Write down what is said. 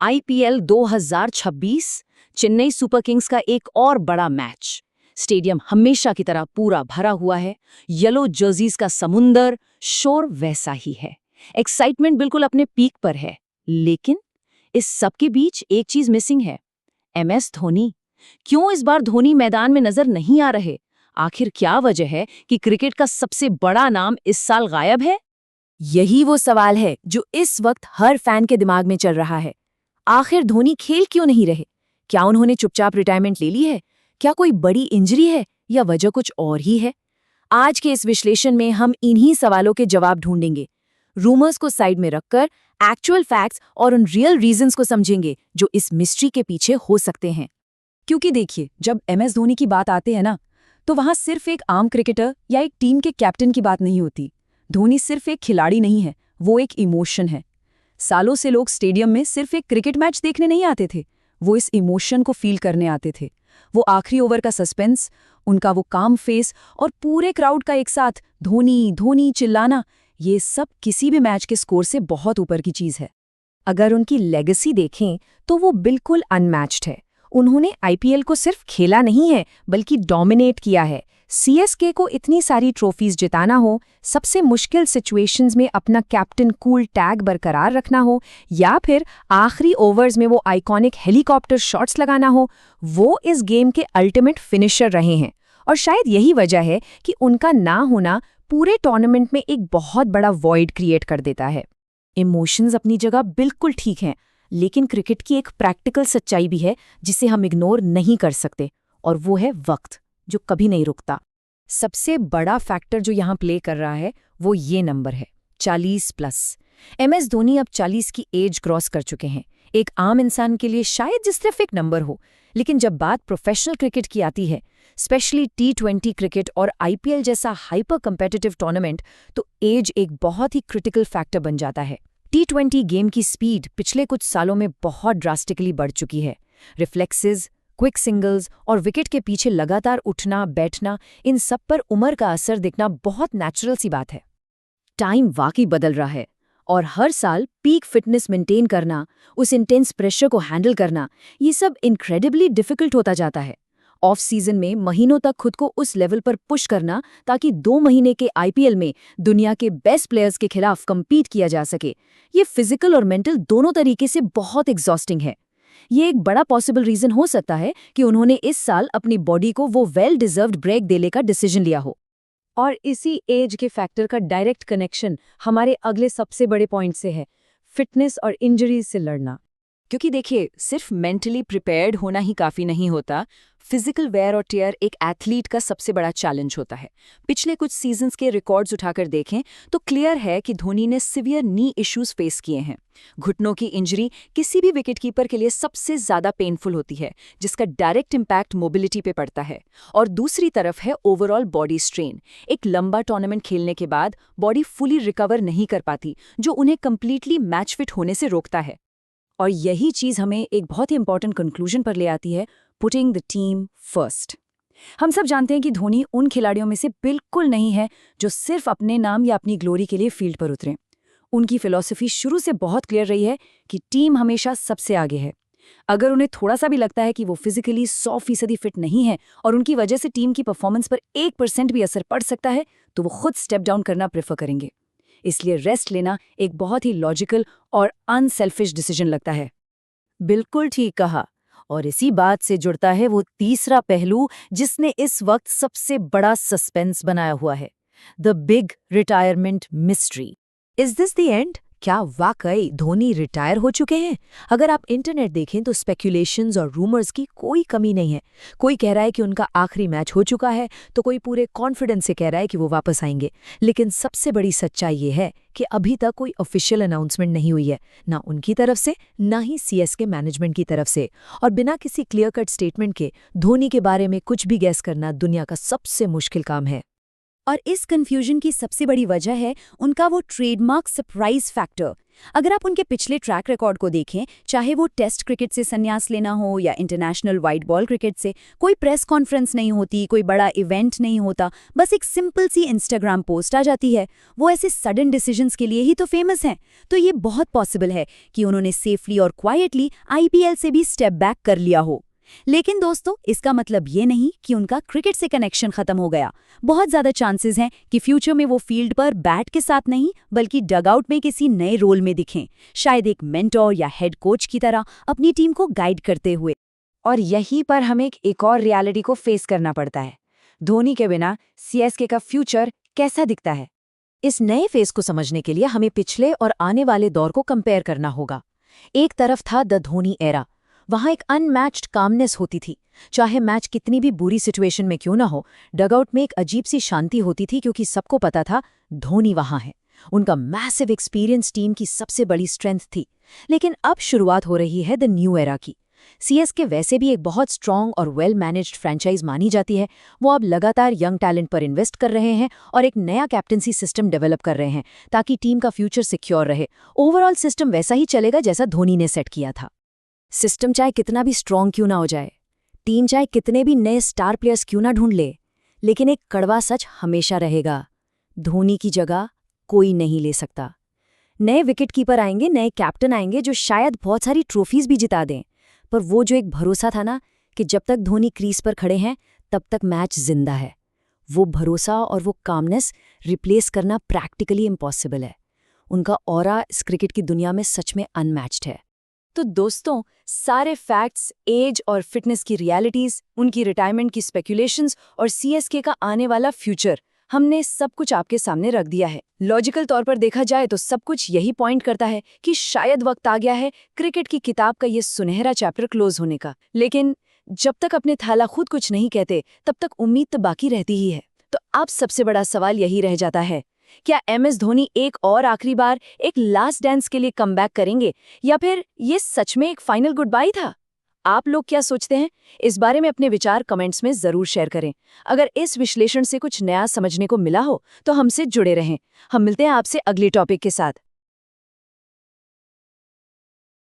IPL 2026 Chennai super Kings का एक और बड़ा मैच। स्टेडियम हमेशा की तरह पूरा भरा हुआ है। येलो जर्सीज का समुंदर, शोर वैसा ही है। एक्साइटमेंट बिल्कुल अपने पीक पर है। लेकिन इस सब के बीच एक चीज मिसिंग है। एमएस धोनी। क्यों इस बार धोनी मैदान में नजर नहीं आ रहे? आखिर क्या वजह है कि क्रिकेट का सबसे बड़ा नाम इस साल गायब है? यही वो सवाल है जो इस वक्त हर फैन के दिमाग में चल रहा है। आखिर धोनी खेल क्यों नहीं रहे? क्या उन्होंने चुपचाप रिटायरमेंट ले ली है? क्या कोई बड़ी इंजरी है या वजह कुछ और ही है? आज के इस विश्लेषण में हम इन्हीं सवालों के जवाब ढूंढेंगे। रूमर्स को साइड में रखकर एक्चुअल फैक्ट्स और उन रियल रीजंस को समझेंगे जो इस मिस्ट्री के पीछे हो सकते हैं। क्योंकि देखिए, जब एमएस धोनी की बात आती है ना, तो वहां सिर्फ एक आम क्रिकेटर या एक टीम के कैप्टन की बात नहीं होती। धोनी सिर्फ एक खिलाड़ी नहीं है, वो एक इमोशन है। सालों से लोग स्टेडियम में सिर्फ एक क्रिकेट मैच देखने नहीं आते थे, वो इस इमोशन को फील करने आते थे। वो आखिरी ओवर का सस्पेंस, उनका वो काम फेस और पूरे क्राउड का एक साथ धोनी धोनी चिल्लाना, ये सब किसी भी मैच के स्कोर से बहुत ऊपर की चीज है। अगर उनकी लेगेसी देखें तो वो बिल्कुल अनमैच्ड है। उन्होंने आईपीएल को सिर्फ खेला नहीं है बल्कि डोमिनेट किया है। सीएसके को इतनी सारी ट्रॉफीज जिताना हो, सबसे मुश्किल सिचुएशंस में अपना कैप्टन कूल टैग बरकरार रखना हो, या फिर आखिरी ओवर्स में वो आइकॉनिक हेलीकॉप्टर शॉट्स लगाना हो, वो इस गेम के अल्टीमेट फिनिशर रहे हैं। और शायद यही वजह है कि उनका ना होना पूरे टूर्नामेंट में एक बहुत बड़ा वॉइड क्रिएट कर देता है। इमोशंस अपनी जगह बिल्कुल ठीक हैं, लेकिन क्रिकेट की एक प्रैक्टिकल सच्चाई भी है जिसे हम इग्नोर नहीं कर सकते, और वो है वक्त, जो कभी नहीं रुकता। सबसे बड़ा फैक्टर जो यहाँ प्ले कर रहा है वो ये नंबर है, 40+। एमएस धोनी अब 40 की एज क्रॉस कर चुके हैं। एक आम इंसान के लिए शायद ये सिर्फ एक नंबर हो, लेकिन जब बात प्रोफेशनल क्रिकेट की आती है, स्पेशली T20 क्रिकेट और आईपीएल जैसा हाइपर कम्पिटिटिव टूर्नामेंट, तो एज एक बहुत ही क्रिटिकल फैक्टर बन जाता है। T20 गेम की स्पीड पिछले कुछ सालों में बहुत ड्रास्टिकली बढ़ चुकी है। रिफ्लेक्सेस, क्विक सिंगल्स और विकेट के पीछे लगातार उठना बैठना, इन सब पर उम्र का असर दिखना बहुत नेचुरल सी बात है। टाइम वाकई बदल रहा है, और हर साल पीक फिटनेस मेंटेन करना, उस इंटेंस प्रेशर को हैंडल करना, ये सब इनक्रेडिबली डिफिकल्ट होता जाता है। ऑफ सीजन में महीनों तक खुद को उस लेवल पर पुश करना ताकि 2 महीने के आईपीएल में दुनिया के बेस्ट प्लेयर्स के खिलाफ कम्पीट किया जा सके, ये फिजिकल और मेंटल दोनों तरीके से बहुत एग्जॉस्टिंग है। ये एक बड़ा पॉसिबल रीजन हो सकता है कि उन्होंने इस साल अपनी बॉडी को वो वेल डिजर्व्ड ब्रेक देने का डिसीजन लिया हो। और इसी एज के फैक्टर का डायरेक्ट कनेक्शन हमारे अगले सबसे बड़े पॉइंट से है, फिटनेस और इंजरीज से लड़ना। क्योंकि देखिए, सिर्फ मेंटली प्रिपेयर्ड होना ही काफ़ी नहीं होता। फिजिकल वेयर और टेयर एक एथलीट का सबसे बड़ा चैलेंज होता है। पिछले कुछ सीजन्स के रिकॉर्ड्स उठाकर देखें तो क्लियर है कि धोनी ने सिवियर नी इश्यूज फेस किए हैं। घुटनों की इंजरी किसी भी विकेटकीपर के लिए सबसे ज़्यादा पेनफुल होती है, जिसका डायरेक्ट इम्पैक्ट मोबिलिटी पे पड़ता है। और दूसरी तरफ है ओवरऑल बॉडी स्ट्रेन। एक लंबा टूर्नामेंट खेलने के बाद बॉडी फुली रिकवर नहीं कर पाती, जो उन्हें कंप्लीटली मैच फिट होने से रोकता है। और यही चीज़ हमें एक बहुत ही इंपॉर्टेंट कंक्लूजन पर ले आती है, पुटिंग द टीम फर्स्ट। हम सब जानते हैं कि धोनी उन खिलाड़ियों में से बिल्कुल नहीं है जो सिर्फ अपने नाम या अपनी ग्लोरी के लिए फील्ड पर उतरें। उनकी फिलॉसफी शुरू से बहुत क्लियर रही है कि टीम हमेशा सबसे आगे है। अगर उन्हें थोड़ा सा भी लगता है कि वो फिजिकली 100% फिट नहीं है और उनकी वजह से टीम की परफॉर्मेंस पर 1% भी असर पड़ सकता है, तो वो खुद स्टेप डाउन करना प्रेफर करेंगे। इसलिए रेस्ट लेना एक बहुत ही लॉजिकल और अनसेल्फिश डिसीजन लगता है। बिल्कुल ठीक कहा। और इसी बात से जुड़ता है वो तीसरा पहलू जिसने इस वक्त सबसे बड़ा सस्पेंस बनाया हुआ है, the big retirement mystery. Is this the end? क्या वाकई धोनी रिटायर हो चुके हैं? अगर आप इंटरनेट देखें तो स्पेक्यूलेशंस और रूमर्स की कोई कमी नहीं है। कोई कह रहा है कि उनका आखिरी मैच हो चुका है, तो कोई पूरे कॉन्फिडेंस से कह रहा है कि वो वापस आएंगे। लेकिन सबसे बड़ी सच्चाई ये है कि अभी तक कोई ऑफिशियल अनाउंसमेंट नहीं हुई है, ना उनकी तरफ से, ना ही सीएसके मैनेजमेंट की तरफ से। और बिना किसी क्लियर कट स्टेटमेंट के धोनी के बारे में कुछ भी गैस करना दुनिया का सबसे मुश्किल काम है। और इस कंफ्यूजन की सबसे बड़ी वजह है उनका वो ट्रेडमार्क सरप्राइज फैक्टर। अगर आप उनके पिछले ट्रैक रिकॉर्ड को देखें, चाहे वो टेस्ट क्रिकेट से संन्यास लेना हो या इंटरनेशनल वाइट बॉल क्रिकेट से, कोई प्रेस कॉन्फ्रेंस नहीं होती, कोई बड़ा इवेंट नहीं होता, बस एक सिंपल सी इंस्टाग्राम पोस्ट आ जाती है। वो ऐसे सडन डिसीजंस के लिए ही तो फेमस हैं। तो ये बहुत पॉसिबल है कि उन्होंने सेफली और क्वाइटली आईपीएल से भी स्टेप बैक कर लिया हो। लेकिन दोस्तों, इसका मतलब ये नहीं कि उनका क्रिकेट से कनेक्शन खत्म हो गया। बहुत ज्यादा चांसेस हैं कि फ्यूचर में वो फील्ड पर बैट के साथ नहीं बल्कि डगआउट में किसी नए रोल में दिखें, शायद एक मेंटोर या हेड कोच की तरह अपनी टीम को गाइड करते हुए। और यहीं पर हमें एक और रियलिटी को फेस करना पड़ता है। धोनी के बिना सीएसके का फ्यूचर कैसा दिखता है? इस नए फेस को समझने के लिए हमें पिछले और आने वाले दौर को कंपेयर करना होगा। एक तरफ था द धोनी एरा। वहां एक अनमैच्ड कामनेस होती थी। चाहे मैच कितनी भी बुरी सिचुएशन में क्यों ना हो, डगआउट में एक अजीब सी शांति होती थी, क्योंकि सबको पता था धोनी वहां है। उनका मैसिव एक्सपीरियंस टीम की सबसे बड़ी स्ट्रेंथ थी। लेकिन अब शुरुआत हो रही है द न्यू एरा की। सीएसके वैसे भी एक बहुत स्ट्रॉन्ग और वेल मैनेज्ड फ्रेंचाइज मानी जाती है। वो अब लगातार यंग टैलेंट पर इन्वेस्ट कर रहे हैं और एक नया कैप्टनसी सिस्टम डेवलप कर रहे हैं ताकि टीम का फ्यूचर सिक्योर रहे। ओवरऑल सिस्टम वैसा ही चलेगा जैसा धोनी ने सेट किया था। सिस्टम चाहे कितना भी स्ट्रॉन्ग क्यों ना हो जाए, टीम चाहे कितने भी नए स्टार प्लेयर्स क्यों ना ढूंढ ले, लेकिन एक कड़वा सच हमेशा रहेगा, धोनी की जगह कोई नहीं ले सकता। नए विकेटकीपर आएंगे, नए कैप्टन आएंगे जो शायद बहुत सारी ट्रॉफीज भी जिता दें, पर वो जो एक भरोसा था ना कि जब तक धोनी क्रीज पर खड़े हैं तब तक मैच जिंदा है, वो भरोसा और वो कामनेस रिप्लेस करना प्रैक्टिकली इम्पॉसिबल है। उनका ऑरा इस क्रिकेट की दुनिया में सच में अनमैच्ड है। तो दोस्तों, सारे फैक्ट्स, एज और फिटनेस की रियलिटीज, उनकी रिटायरमेंट की स्पेकुलेशंस और सीएसके का आने वाला फ्यूचर, हमने सब कुछ आपके सामने रख दिया है। लॉजिकल तौर पर देखा जाए तो सब कुछ यही पॉइंट करता है कि शायद वक्त आ गया है क्रिकेट की किताब का ये सुनहरा चैप्टर क्लोज होने का। लेकिन जब तक अपने थाला खुद कुछ नहीं कहते, तब तक उम्मीद तो बाकी रहती ही है। तो अब सबसे बड़ा सवाल यही रह जाता है, क्या एमएस धोनी एक और आखिरी बार एक लास्ट डांस के लिए कमबैक करेंगे, या फिर ये सच में एक फाइनल गुड बाय था? आप लोग क्या सोचते हैं? इस बारे में अपने विचार कमेंट्स में जरूर शेयर करें। अगर इस विश्लेषण से कुछ नया समझने को मिला हो तो हमसे जुड़े रहें। हम मिलते हैं आपसे अगले टॉपिक के साथ।